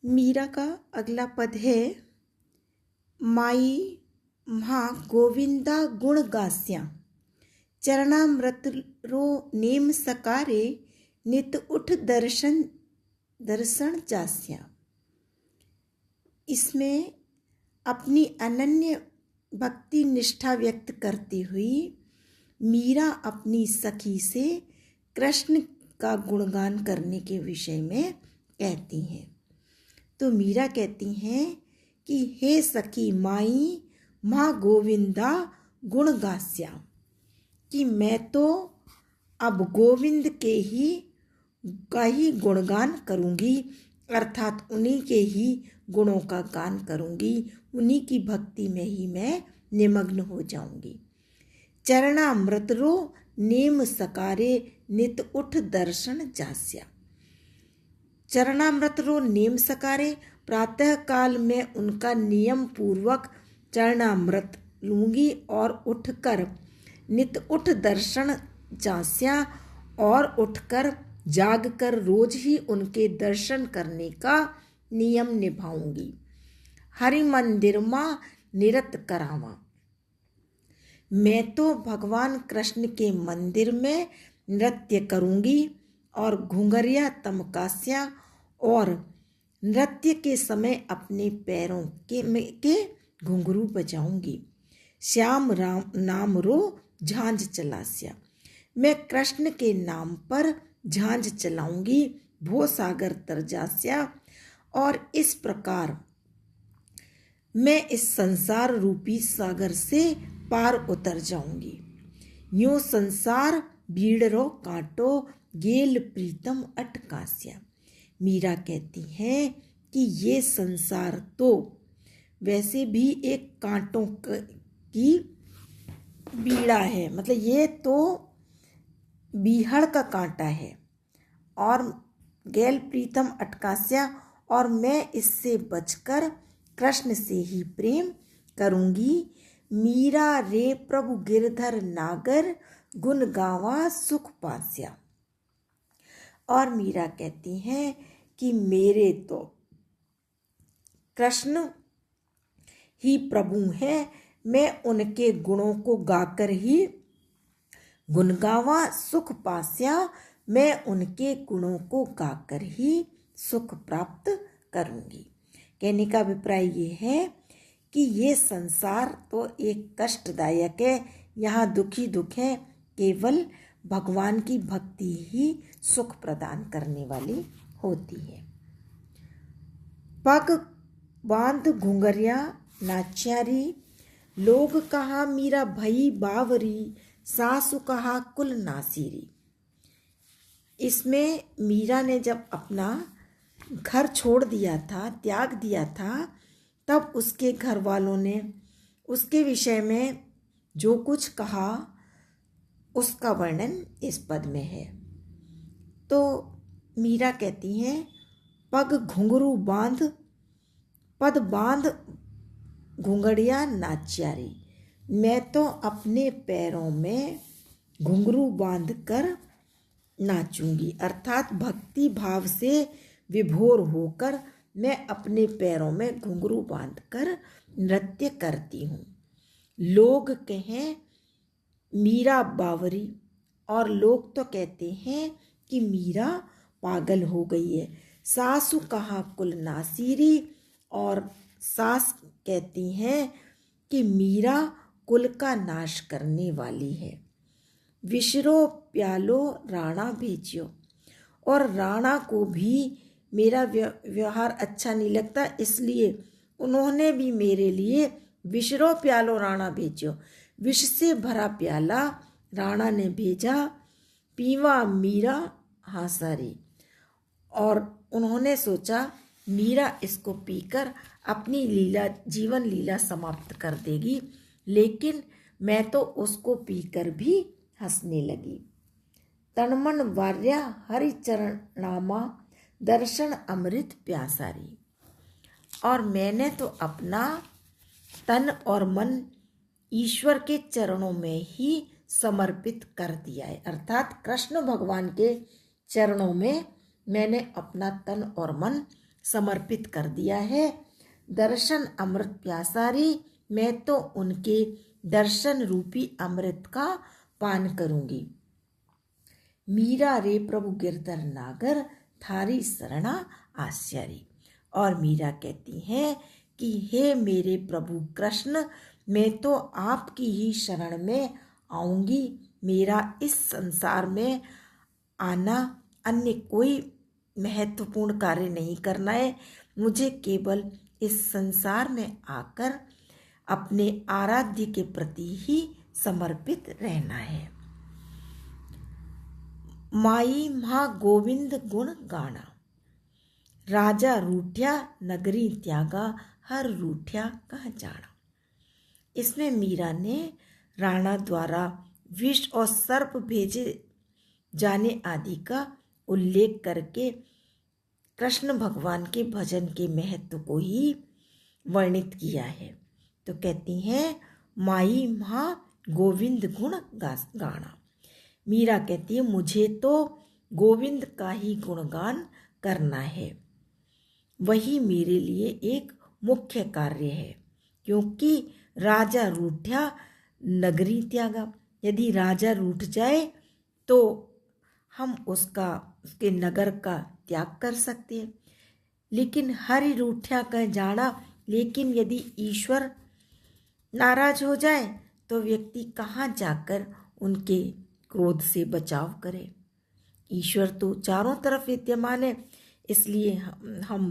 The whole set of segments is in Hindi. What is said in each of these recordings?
मीरा का अगला पद है माई महा गोविंदा गुण गास्या चरणामृत रो नेम सकारे नित उठ दर्शन दर्शन जास्या। इसमें अपनी अनन्य भक्ति निष्ठा व्यक्त करती हुई मीरा अपनी सखी से कृष्ण का गुणगान करने के विषय में कहती हैं। तो मीरा कहती हैं कि हे सखी माई माँ गोविंदा गुण गास्या, कि मैं तो अब गोविंद के का ही गुणगान करूँगी, अर्थात उन्हीं के ही गुणों का गान करूँगी, उन्हीं की भक्ति में ही मैं निमग्न हो जाऊँगी। चरणामृत रो नेम सकारे नित उठ दर्शन जास्या। चरणामृत रो नेम सकारे, प्रातः काल में उनका नियम पूर्वक चरणामृत लूँगी और उठकर नित उठ दर्शन जास्या, और उठकर जागकर रोज ही उनके दर्शन करने का नियम निभाऊंगी। हरि मंदिर माँ निरत करावा, मैं तो भगवान कृष्ण के मंदिर में नृत्य करूंगी और घुंघरिया तमकास्या, और नृत्य के समय अपने पैरों के घुंघरू बजाऊंगी। श्याम राम नाम रो झांझ चलास्या, मैं कृष्ण के नाम पर झांझ चलाऊंगी भो सागर तर जास्या, और इस प्रकार मैं इस संसार रूपी सागर से पार उतर जाऊंगी। यूं संसार बीड़रो कांटो गेल प्रीतम अटकास्या। मीरा कहती हैं कि ये संसार तो वैसे भी एक कांटों की बीड़ा है, मतलब ये तो बीहड़ का कांटा है, और गेल प्रीतम अटकास्या, और मैं इससे बचकर कृष्ण से ही प्रेम करूंगी। मीरा रे प्रभु गिरधर नागर गुण गावा सुख पास्या। और मीरा कहती हैं कि मेरे तो कृष्ण ही प्रभु हैं, मैं उनके गुणों को गाकर ही गुणगावा सुख पास्या, मैं उनके गुणों को गाकर ही सुख प्राप्त करूंगी। कहने का अभिप्राय ये है कि ये संसार तो एक कष्टदायक है, यहाँ दुखी दुख है, केवल भगवान की भक्ति ही सुख प्रदान करने वाली होती है। पग बांध घुंघरिया नाच्यारी, लोग कहा मीरा भई बावरी, सासु कहा कुल नासीरी। इसमें मीरा ने जब अपना घर छोड़ दिया था, त्याग दिया था, तब उसके घर वालों ने उसके विषय में जो कुछ कहा उसका वर्णन इस पद में है। तो मीरा कहती हैं पग घुंघरू बांध, पद बांध घुंघड़िया नाच्यारी, मैं तो अपने पैरों में घुंघरू बांध कर नाचूंगी, अर्थात भक्ति भाव से विभोर होकर मैं अपने पैरों में घुंघरू बांधकर नृत्य करती हूँ। लोग कहें मीरा बावरी, और लोग तो कहते हैं कि मीरा पागल हो गई है। सासु कहा कुल नासीरी, और सास कहती हैं कि मीरा कुल का नाश करने वाली है। विशरो प्यालो राणा भेजियो, और राणा को भी मेरा व्यवहार अच्छा नहीं लगता, इसलिए उन्होंने भी मेरे लिए विशरो प्यालो राणा भेजियो, विष से भरा प्याला राणा ने भेजा, पीवा मीरा हासारी, और उन्होंने सोचा मीरा इसको पीकर अपनी लीला जीवन लीला समाप्त कर देगी, लेकिन मैं तो उसको पीकर भी हंसने लगी। तनमन वार्या हरि चरणामा दर्शन अमृत प्यासारी, और मैंने तो अपना तन और मन ईश्वर के चरणों में ही समर्पित कर दिया है, अर्थात कृष्ण भगवान के चरणों में मैंने अपना तन और मन समर्पित कर दिया है। दर्शन अमृत प्यासारी, मैं तो उनके दर्शन रूपी अमृत का पान करूंगी। मीरा रे प्रभु गिरधर नागर, थारी शरणा आश्चर्य। और मीरा कहती हैं कि हे मेरे प्रभु कृष्ण, मैं तो आपकी ही शरण में आऊंगी। मेरा इस संसार में आना अन्य कोई महत्वपूर्ण कार्य नहीं करना है। मुझे केवल इस संसार में आकर अपने आराध्य के प्रति ही समर्पित रहना है। माई महा गोविंद गुण गाना, राजा रूठ्या नगरी त्यागा, हर रूठ्या कह जाना। इसमें मीरा ने राणा द्वारा विष और सर्प भेजे जाने आदि का उल्लेख करके कृष्ण भगवान के भजन के महत्व को ही वर्णित किया है। तो कहती हैं माई महा गोविंद गुण गाना। मीरा कहती है मुझे तो गोविंद का ही गुणगान करना है, वही मेरे लिए एक मुख्य कार्य है। क्योंकि राजा रूठा नगरी त्यागा, यदि राजा रूठ जाए तो हम उसके नगर का त्याग कर सकते हैं। लेकिन हरि रूठा कह जाना, लेकिन यदि ईश्वर नाराज हो जाए तो व्यक्ति कहाँ जाकर उनके क्रोध से बचाव करे। ईश्वर तो चारों तरफ विद्यमान है, इसलिए हम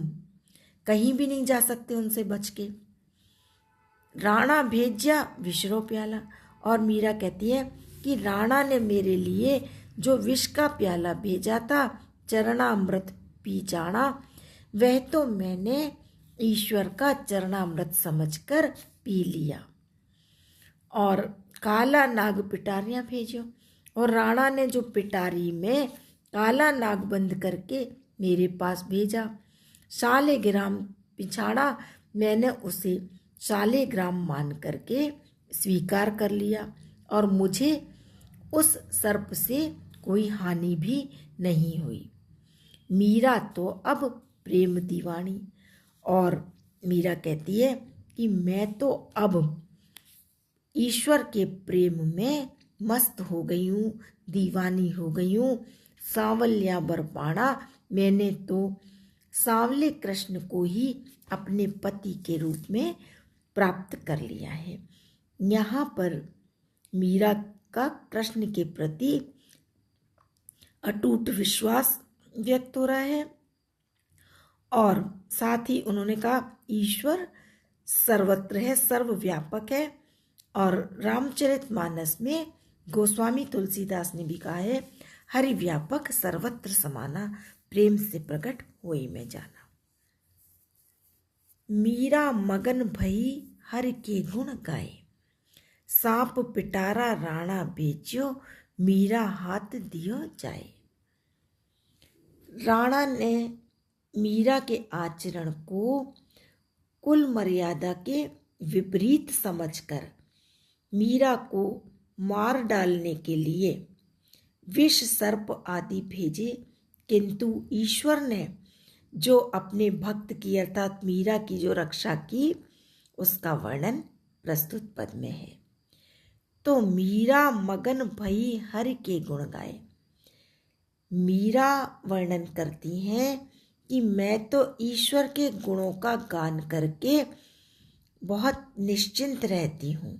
कहीं भी नहीं जा सकते उनसे बच के। राणा भेजा विषरो प्याला, और मीरा कहती है कि राणा ने मेरे लिए जो विष का प्याला भेजा था, चरणामृत पी जाना, वह तो मैंने ईश्वर का चरणामृत समझकर पी लिया। और काला नाग पिटारियां भेजो, और राणा ने जो पिटारी में काला नाग बंद करके मेरे पास भेजा। शालिग्राम पिछाड़ा, मैंने उसे शालिग्राम मान करके स्वीकार कर लिया, और मुझे उस सर्प से कोई हानि भी नहीं हुई। मीरा तो अब प्रेम दीवानी, और मीरा कहती है कि मैं तो अब ईश्वर के प्रेम में मस्त हो गई हूँ, दीवानी हो गई हूँ। सांवल्या बरपाड़ा, मैंने तो सांवले कृष्ण को ही अपने पति के रूप में प्राप्त कर लिया है। यहाँ पर मीरा का कृष्ण के प्रति अटूट विश्वास व्यक्त हो रहा है, और साथ ही उन्होंने कहा ईश्वर सर्वत्र है, सर्वव्यापक है। और रामचरितमानस में गोस्वामी तुलसीदास ने भी कहा है, हरि व्यापक सर्वत्र समाना, प्रेम से प्रकट होई में जाना। मीरा मगन भई हरि के गुण गाए, सांप पिटारा राणा बेच्यो, मीरा हाथ दियो जाए। राणा ने मीरा के आचरण को कुल मर्यादा के विपरीत समझकर मीरा को मार डालने के लिए विष सर्प आदि भेजे, किंतु ईश्वर ने जो अपने भक्त की अर्थात मीरा की जो रक्षा की, उसका वर्णन प्रस्तुत पद में है। तो मीरा मगन भई हरि के गुण गाए। मीरा वर्णन करती हैं कि मैं तो ईश्वर के गुणों का गान करके बहुत निश्चिंत रहती हूँ,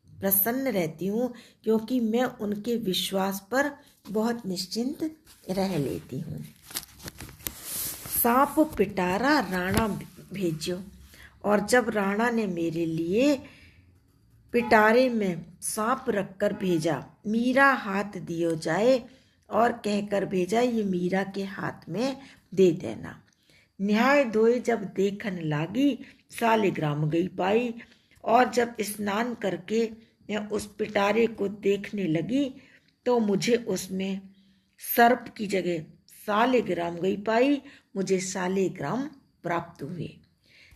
प्रसन्न रहती हूँ, क्योंकि मैं उनके विश्वास पर बहुत निश्चिंत रह लेती हूँ। सांप पिटारा राणा भेजो, और जब राणा ने मेरे लिए पिटारे में सांप रखकर भेजा, मीरा हाथ दियो जाए, और कहकर भेजा ये मीरा के हाथ में दे देना। न्याय धोए जब देखन लागी, शालिग्राम गई पाई, और जब स्नान करके मैं उस पिटारे को देखने लगी तो मुझे उसमें सर्प की जगह शालिग्राम गई पाई, मुझे शालिग्राम प्राप्त हुए।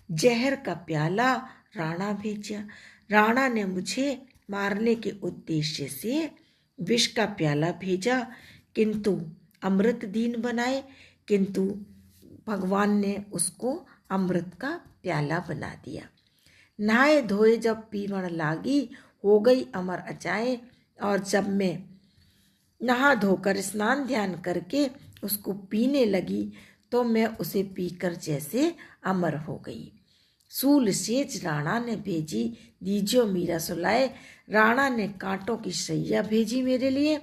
जहर का प्याला राणा भेजा, राणा ने मुझे मारने के उद्देश्य से विष का प्याला भेजा, किंतु अमृत दीन बनाए, किंतु भगवान ने उसको अमृत का प्याला बना दिया। नहाए धोए जब पीवण लागी, हो गई अमर अचाए। और जब मैं नहा धोकर स्नान ध्यान करके उसको पीने लगी तो मैं उसे पीकर जैसे अमर हो गई। सूल सेज राणा ने भेजी, दीजियो मीरा सुलाए। राणा ने कांटों की शैया भेजी मेरे लिए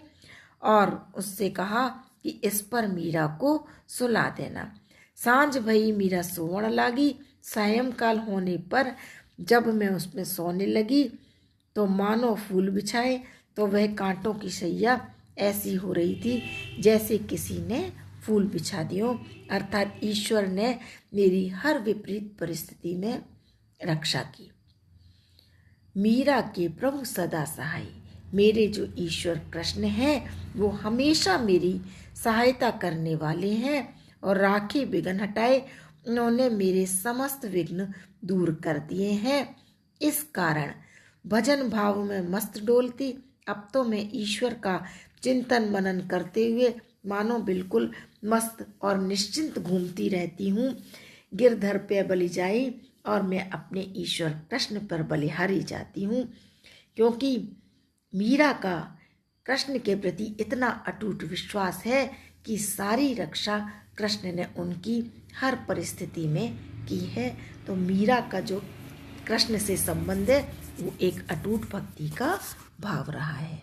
और उससे कहा कि इस पर मीरा को सुला देना। सांझ भई मीरा सोवण लागी। सायंकाल होने पर जब मैं उसमें सोने लगी तो मानो फूल बिछाए तो वह कांटों की शैया ऐसी हो रही थी जैसे किसी ने फूल बिछा दियो। अर्थात ईश्वर ने मेरी हर विपरीत परिस्थिति में रक्षा की। मीरा के प्रभु सदा सहाय। मेरे जो ईश्वर कृष्ण हैं वो हमेशा मेरी सहायता करने वाले हैं और राखे विघ्न हटाए। उन्होंने मेरे समस्त विघ्न दूर कर दिए हैं। इस कारण भजन भाव में मस्त डोलती अब तो मैं ईश्वर का चिंतन मनन करते हुए मानो बिल्कुल मस्त और निश्चिंत घूमती रहती हूँ। गिरधर पे बलि जाई और मैं अपने ईश्वर कृष्ण पर बलिहारी जाती हूँ, क्योंकि मीरा का कृष्ण के प्रति इतना अटूट विश्वास है कि सारी रक्षा कृष्ण ने उनकी हर परिस्थिति में की है। तो मीरा का जो कृष्ण से संबंध है वो एक अटूट भक्ति का भाव रहा है।